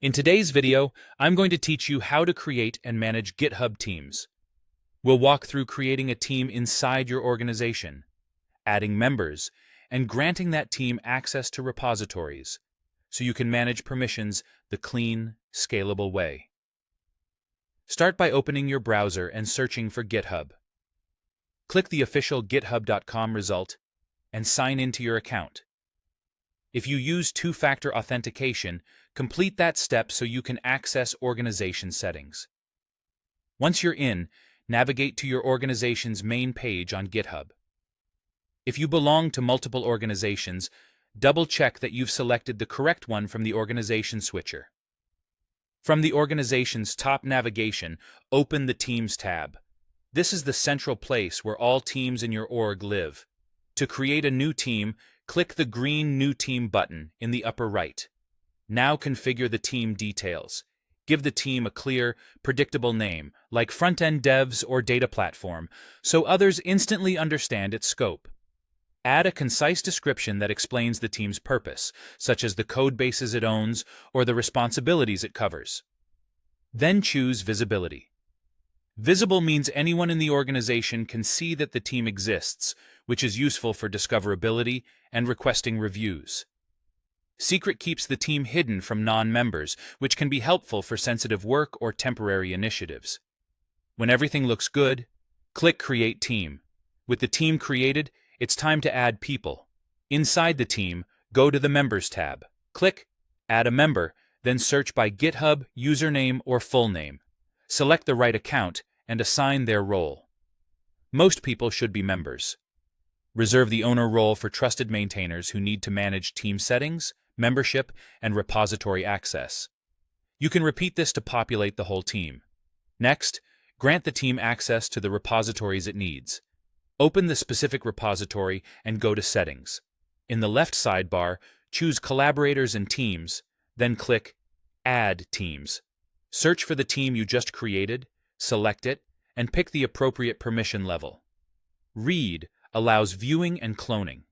In today's video, I'm going to teach you how to create and manage GitHub teams. We'll walk through creating a team inside your organization, adding members, and granting that team access to repositories, so you can manage permissions the clean, scalable way. Start by opening your browser and searching for GitHub. Click the official github.com result and sign into your account. If you use two-factor authentication, complete that step so you can access organization settings. Once you're in, navigate to your organization's main page on GitHub. If you belong to multiple organizations, double-check that you've selected the correct one from the organization switcher. From the organization's top navigation, open the Teams tab. This is the central place where all teams in your org live. To create a new team, click the green New Team button in the upper right. Now configure the team details. Give the team a clear, predictable name, like Front-End Devs or Data Platform, so others instantly understand its scope. Add a concise description that explains the team's purpose, such as the code bases it owns or the responsibilities it covers. Then choose Visibility. Visible means anyone in the organization can see that the team exists, which is useful for discoverability and requesting reviews. Secret keeps the team hidden from non-members, which can be helpful for sensitive work or temporary initiatives. When everything looks good, click Create Team. With the team created, it's time to add people. Inside the team, go to the Members tab. Click Add a Member, then search by GitHub, username, or full name. Select the right account and assign their role. Most people should be members. Reserve the owner role for trusted maintainers who need to manage team settings, membership, and repository access. You can repeat this to populate the whole team. Next, grant the team access to the repositories it needs. Open the specific repository and go to Settings. In the left sidebar, choose Collaborators and Teams, then click Add Teams. Search for the team you just created, select it, and pick the appropriate permission level. Read allows viewing and cloning.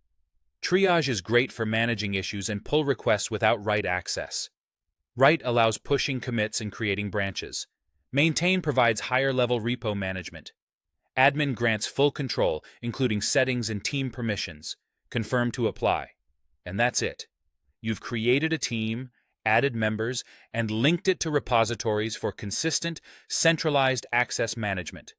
Triage is great for managing issues and pull requests without write access. Write allows pushing commits and creating branches. Maintain provides higher-level repo management. Admin grants full control, including settings and team permissions. Confirm to apply. And that's it. You've created a team, added members, and linked it to repositories for consistent, centralized access management.